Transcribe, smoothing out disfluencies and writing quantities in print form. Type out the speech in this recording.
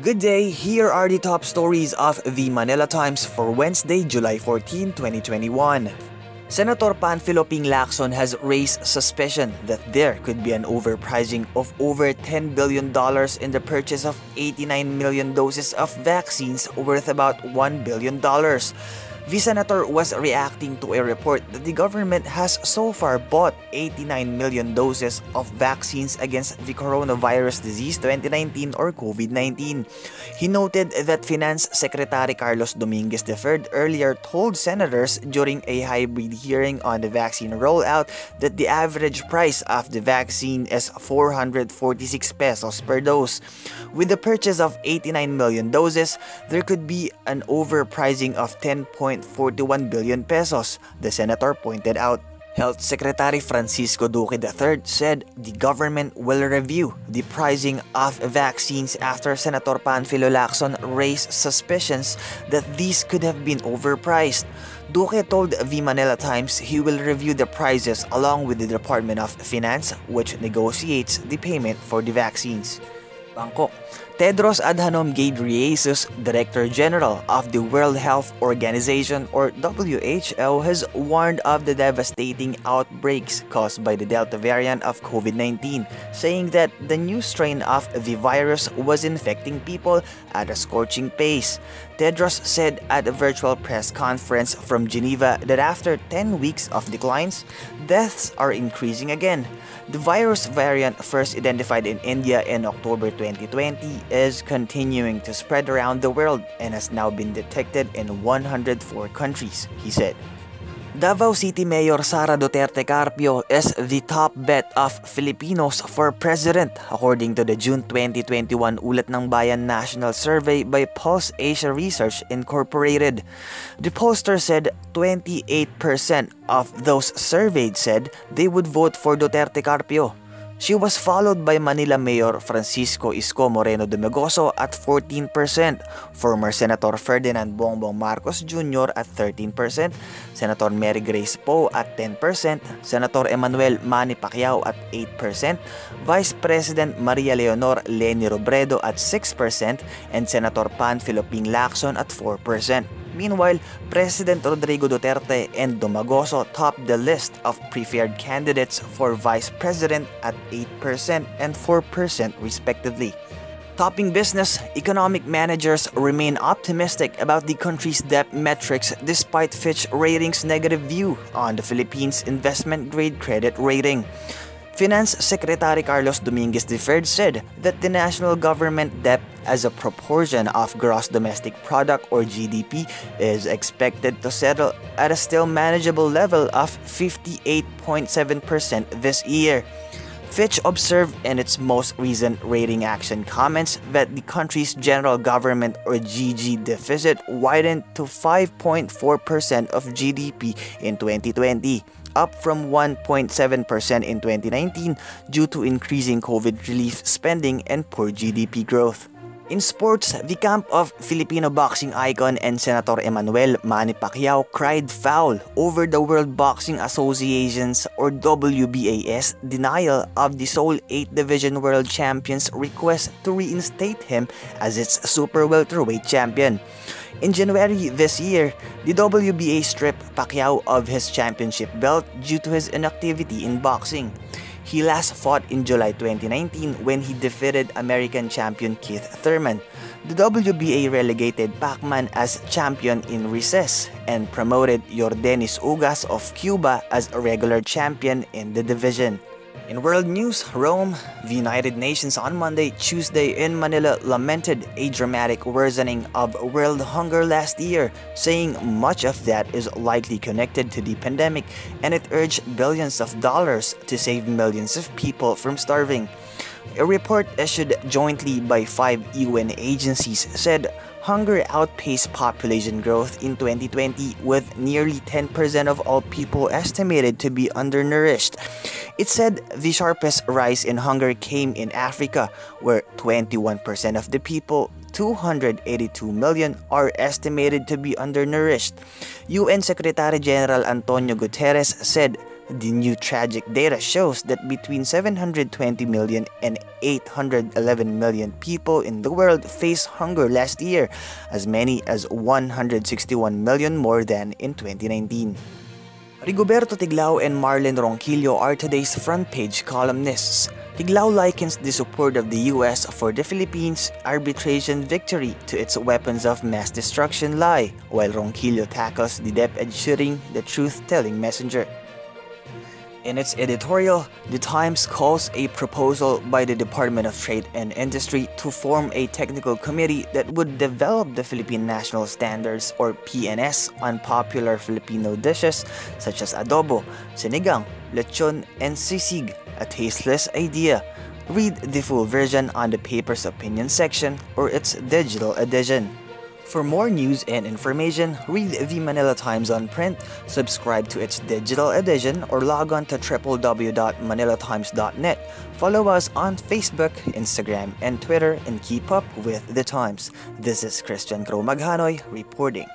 Good day, here are the top stories of the Manila Times for Wednesday, July 14, 2021. Senator Panfilo Lacson has raised suspicion that there could be an overpricing of over $10 billion in the purchase of 89 million doses of vaccines worth about $1 billion. The senator was reacting to a report that the government has so far bought 89 million doses of vaccines against the coronavirus disease 2019 or COVID-19. He noted that Finance Secretary Carlos Dominguez III earlier told senators during a hybrid hearing on the vaccine rollout that the average price of the vaccine is 446 pesos per dose. With the purchase of 89 million doses, there could be an overpricing of 10.41 billion pesos, the senator pointed out. Health Secretary Francisco Duque III said the government will review the pricing of vaccines after Senator Panfilo Lacson raised suspicions that these could have been overpriced. Duque told the Manila Times he will review the prices along with the Department of Finance, which negotiates the payment for the vaccines. Bangkok. Tedros Adhanom Ghebreyesus, Director General of the World Health Organization or WHO, has warned of the devastating outbreaks caused by the Delta variant of COVID-19, saying that the new strain of the virus was infecting people at a scorching pace. Tedros said at a virtual press conference from Geneva that after 10 weeks of declines, deaths are increasing again. The virus variant first identified in India in October 2020 is continuing to spread around the world and has now been detected in 104 countries, he said. Davao City Mayor Sara Duterte Carpio is the top bet of Filipinos for president, according to the June 2021 Ulat ng Bayan National Survey by Pulse Asia Research Incorporated. The pollster said 28% of those surveyed said they would vote for Duterte Carpio. She was followed by Manila Mayor Francisco Isko Moreno Dumagoso at 14%, former Senator Ferdinand Bongbong Marcos Jr. at 13%, Senator Mary Grace Poe at 10%, Senator Emmanuel Manny Pacquiao at 8%, Vice President Maria Leonor Leni Robredo at 6%, and Senator Panfilo Lacson at 4%. Meanwhile, President Rodrigo Duterte and Dumagoso topped the list of preferred candidates for Vice President at 8% and 4% respectively. Topping business, economic managers remain optimistic about the country's debt metrics despite Fitch Ratings' negative view on the Philippines' investment-grade credit rating. Finance Secretary Carlos Dominguez III said that the national government debt as a proportion of gross domestic product or GDP is expected to settle at a still manageable level of 58.7% this year. Fitch observed in its most recent rating action comments that the country's general government or GG deficit widened to 5.4% of GDP in 2020. Up from 1.7% in 2019 due to increasing COVID relief spending and poor GDP growth. In sports, the camp of Filipino boxing icon and Senator Emmanuel Manny Pacquiao cried foul over the World Boxing Association's or WBA's denial of the sole 8th Division World Champion's request to reinstate him as its super welterweight champion. In January this year, the WBA stripped Pacquiao of his championship belt due to his inactivity in boxing. He last fought in July 2019 when he defeated American champion Keith Thurman. The WBA relegated Pacman as champion in recess and promoted Yordenis Ugas of Cuba as a regular champion in the division. In world news, Rome, the United Nations on Monday, Tuesday in Manila lamented a dramatic worsening of world hunger last year, saying much of that is likely connected to the pandemic, and it urged billions of dollars to save millions of people from starving. A report issued jointly by 5 UN agencies said hunger outpaced population growth in 2020 with nearly 10% of all people estimated to be undernourished. It said the sharpest rise in hunger came in Africa, where 21% of the people, 282 million, are estimated to be undernourished. UN Secretary General Antonio Guterres said The new tragic data shows that between 720 million and 811 million people in the world faced hunger last year, as many as 161 million more than in 2019. Rigoberto Tiglao and Marlon Ronquillo are today's front-page columnists. Tiglao likens the support of the US for the Philippines' arbitration victory to its weapons of mass destruction lie, while Ronquillo tackles the depth-edge shooting, the truth-telling messenger. In its editorial, The Times calls a proposal by the Department of Trade and Industry to form a technical committee that would develop the Philippine National Standards or PNS on popular Filipino dishes such as adobo, sinigang, lechon, and sisig, a tasteless idea. Read the full version on the paper's opinion section or its digital edition. For more news and information, read the Manila Times on print, subscribe to its digital edition, or log on to www.manilatimes.net. Follow us on Facebook, Instagram, and Twitter, and keep up with the Times. This is Christian Crow Maghanoy reporting.